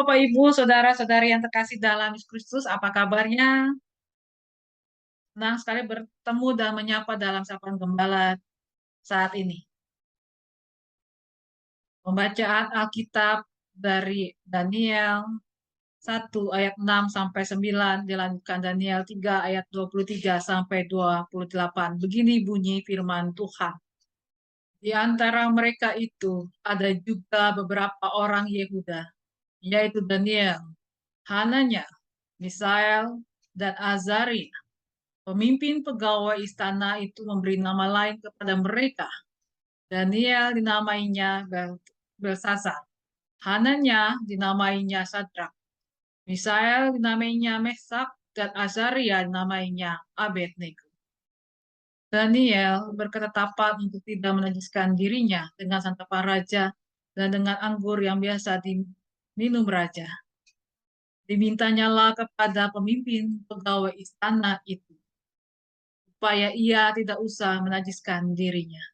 Bapak, Ibu, saudara-saudari yang terkasih dalam Yesus Kristus, apa kabarnya? Senang sekali bertemu dan menyapa dalam sapaan gembala saat ini. Pembacaan Alkitab dari Daniel 1 ayat 6 sampai 9, dilanjutkan Daniel 3 ayat 23 sampai 28. Begini bunyi firman Tuhan. Di antara mereka itu ada juga beberapa orang Yehuda, yaitu Daniel, Hananya, Misael, dan Azaria. Pemimpin pegawai istana itu memberi nama lain kepada mereka. Daniel dinamainya Belsasar. Hananya dinamainya Sadrak. Misael dinamainya Mesak. Dan Azaria dinamainya Abednego. Daniel berketetapan untuk tidak menajiskan dirinya dengan santapan raja dan dengan anggur yang biasa diminum raja. Dimintanyalah kepada pemimpin pegawai istana itu supaya ia tidak usah menajiskan dirinya.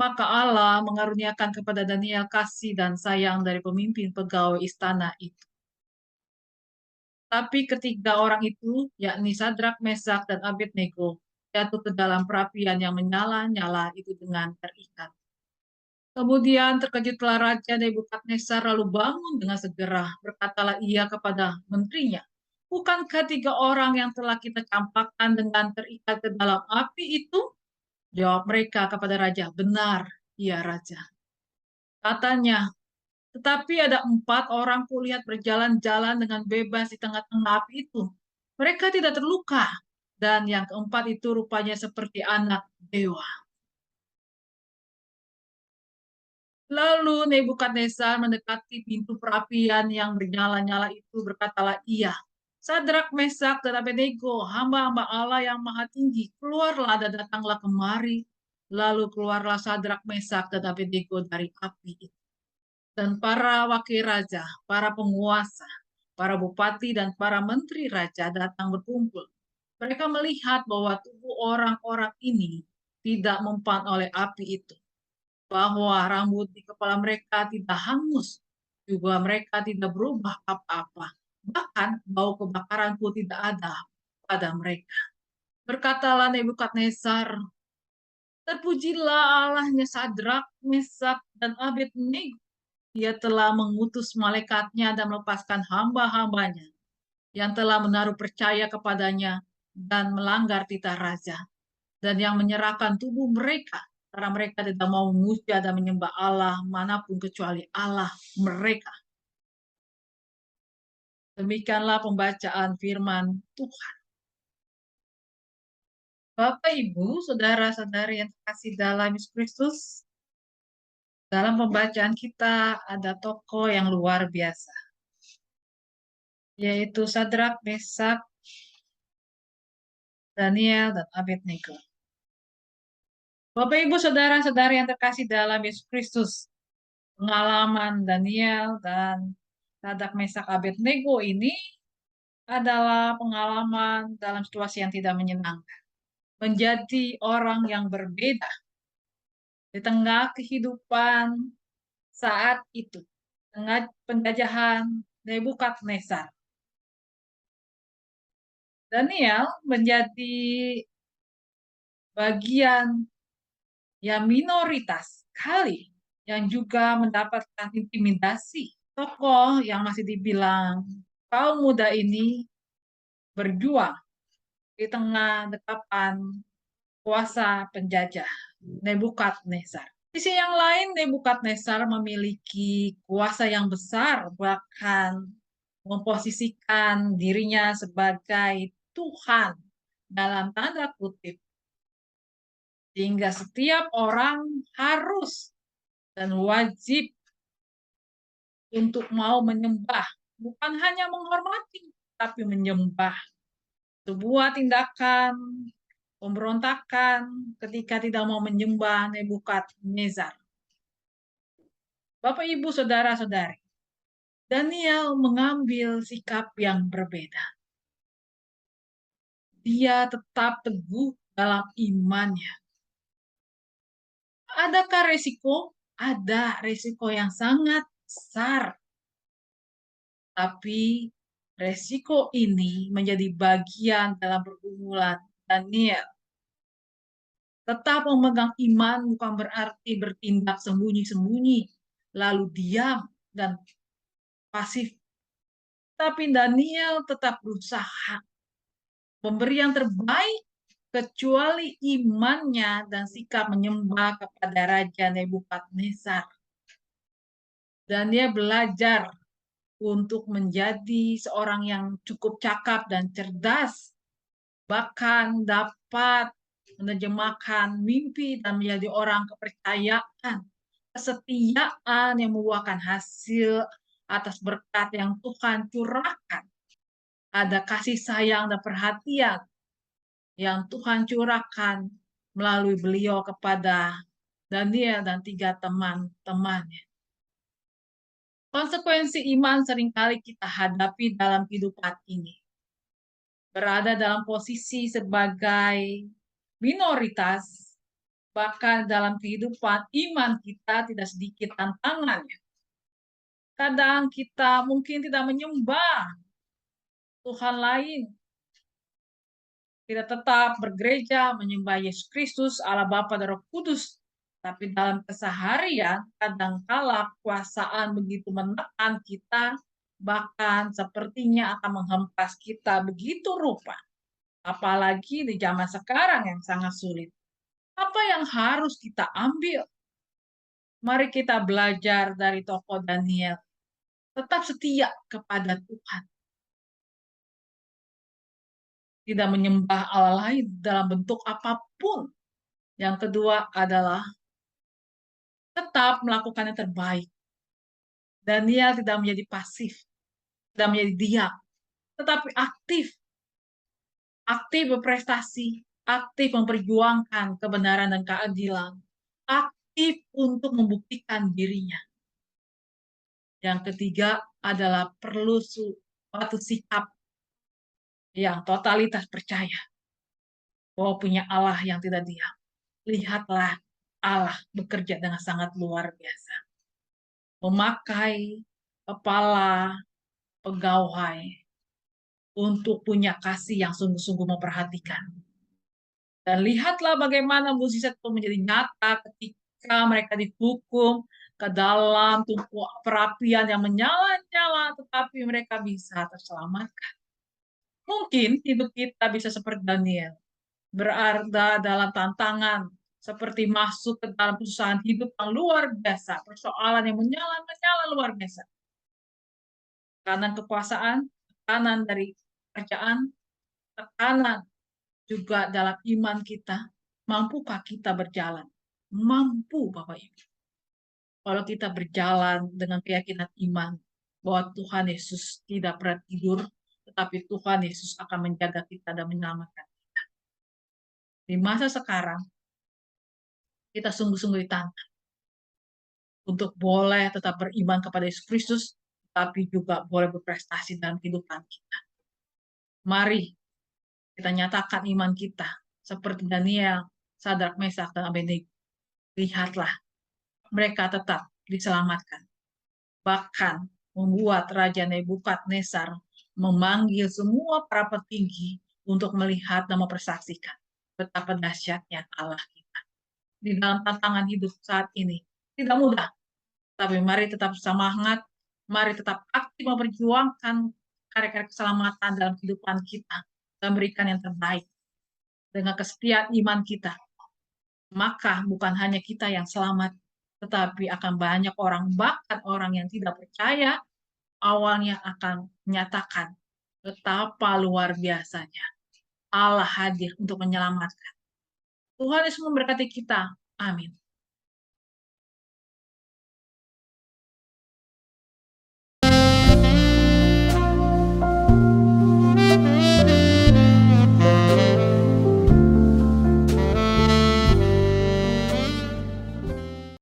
Maka Allah mengaruniakan kepada Daniel kasih dan sayang dari pemimpin pegawai istana itu. Tapi ketiga orang itu, yakni Sadrak, Mesak, dan Abednego, jatuh ke dalam perapian yang menyala-nyala itu dengan terikat. Kemudian terkejutlah Raja Nebukadnezar lalu bangun dengan segera. Berkatalah ia kepada menterinya, bukankah tiga orang yang telah kita campakkan dengan terikat ke dalam api itu? Jawab mereka kepada raja, benar, ya raja. Katanya, tetapi ada 4 orang kulihat berjalan-jalan dengan bebas di tengah-tengah api itu. Mereka tidak terluka. Dan yang keempat itu rupanya seperti anak dewa. Lalu Nebukadnezar mendekati pintu perapian yang bernyala-nyala itu, berkatalah ia, Sadrak, Mesak, dan Abednego, hamba-hamba Allah yang maha tinggi, keluarlah dan datanglah kemari. Lalu keluarlah Sadrak, Mesak, dan Abednego dari api itu. Dan para wakil raja, para penguasa, para bupati, dan para menteri raja datang berkumpul. Mereka melihat bahwa tubuh orang-orang ini tidak mempan oleh api itu, bahwa rambut di kepala mereka tidak hangus, juga mereka tidak berubah apa-apa. Bahkan bau kebakaran pun tidak ada pada mereka. Berkatalah Nebukadnezar, terpujilah Allahnya Sadrak, Mesak, dan Abednego. Dia telah mengutus malaikatnya dan melepaskan hamba-hambanya yang telah menaruh percaya kepadanya dan melanggar titah raja, dan yang menyerahkan tubuh mereka karena mereka tidak mau memuja dan menyembah Allah manapun kecuali Allah mereka. Demikianlah pembacaan firman Tuhan. Bapak, Ibu, saudara-saudari yang terkasih dalam Yesus Kristus, dalam pembacaan kita ada tokoh yang luar biasa, yaitu Sadrak, Mesak, Daniel, dan Abednego. Bapak, Ibu, saudara-saudari yang terkasih dalam Yesus Kristus, pengalaman Daniel dan Sadrak, Mesak, Abednego ini adalah pengalaman dalam situasi yang tidak menyenangkan. Menjadi orang yang berbeda di tengah kehidupan saat itu, tengah penjajahan Nebukadnezar. Daniel menjadi bagian yang minoritas sekali yang juga mendapatkan intimidasi. Tokoh yang masih dibilang kaum muda ini berjuang di tengah dekapan kuasa penjajah Nebukadnezar. Sisi yang lain, Nebukadnezar memiliki kuasa yang besar, bahkan memposisikan dirinya sebagai Tuhan dalam tanda kutip. Sehingga setiap orang harus dan wajib untuk mau menyembah, bukan hanya menghormati, tapi menyembah. Sebuah tindakan pemberontakan ketika tidak mau menyembah Nebukadnezar. Bapak, Ibu, saudara-saudari, Daniel mengambil sikap yang berbeda. Dia tetap teguh dalam imannya. Adakah resiko? Ada resiko yang sangat besar. Tapi resiko ini menjadi bagian dalam pergumulan Daniel. Tetap memegang iman bukan berarti bertindak sembunyi-sembunyi, lalu diam dan pasif. Tapi Daniel tetap berusaha memberi yang terbaik kecuali imannya dan sikap menyembah kepada Raja Nebukadnezar. Dan dia belajar untuk menjadi seorang yang cukup cakap dan cerdas, bahkan dapat menerjemahkan mimpi dan menjadi orang kepercayaan, kesetiaan yang membuahkan hasil atas berkat yang Tuhan curahkan. Ada kasih sayang dan perhatian yang Tuhan curahkan melalui beliau kepada Daniel dan 3 teman-temannya. Konsekuensi iman seringkali kita hadapi dalam kehidupan ini. Berada dalam posisi sebagai minoritas, bahkan dalam kehidupan iman kita tidak sedikit tantangannya. Kadang kita mungkin tidak menyembah Tuhan lain, tidak tetap bergereja, menyembah Yesus Kristus, Allah Bapa dan Roh Kudus. Tapi dalam keseharian, kadangkala kuasaan begitu menekan kita, bahkan sepertinya akan menghempas kita begitu rupa. Apalagi di zaman sekarang yang sangat sulit. Apa yang harus kita ambil? Mari kita belajar dari tokoh Daniel. Tetap setia kepada Tuhan. Tidak menyembah Allah lain dalam bentuk apapun. Yang kedua adalah tetap melakukan yang terbaik. Daniel tidak menjadi pasif, tidak menjadi diam, tetapi aktif. Aktif berprestasi, aktif memperjuangkan kebenaran dan keadilan, aktif untuk membuktikan dirinya. Yang ketiga adalah perlu suatu sikap yang totalitas percaya bahwa punya Allah yang tidak diam. Lihatlah Allah bekerja dengan sangat luar biasa. Memakai kepala pegawai untuk punya kasih yang sungguh-sungguh memperhatikan. Dan lihatlah bagaimana mukjizat itu menjadi nyata ketika mereka dihukum ke dalam tumpuan perapian yang menyala-nyala, tetapi mereka bisa terselamatkan. Mungkin hidup kita bisa seperti Daniel, berada dalam tantangan, seperti masuk ke dalam kesusahan hidup yang luar biasa, persoalan yang menyala-nyala luar biasa. Tekanan kekuasaan, tekanan dari kerjaan, tekanan juga dalam iman kita. Mampukah kita berjalan? Mampu, Bapak Ibu. Kalau kita berjalan dengan keyakinan iman bahwa Tuhan Yesus tidak pernah tidur, tetapi Tuhan Yesus akan menjaga kita dan menyelamatkan kita. Di masa sekarang, kita sungguh-sungguh ditantang untuk boleh tetap beriman kepada Yesus Kristus, tapi juga boleh berprestasi dalam kehidupan kita. Mari kita nyatakan iman kita, seperti Daniel, Sadrak, Mesak, dan Abednego. Lihatlah, mereka tetap diselamatkan. Bahkan membuat Raja Nebukadnezar memanggil semua para petinggi untuk melihat dan mempersaksikan betapa dahsyatnya Allah kita. Di dalam tantangan hidup saat ini, tidak mudah. Tapi mari tetap semangat, mari tetap aktif memperjuangkan karya-karya keselamatan dalam kehidupan kita dan berikan yang terbaik dengan kesetiaan iman kita. Maka bukan hanya kita yang selamat, tetapi akan banyak orang, bahkan orang yang tidak percaya, awalnya akan menyatakan betapa luar biasanya Allah hadir untuk menyelamatkan. Tuhan Yesus memberkati kita. Amin.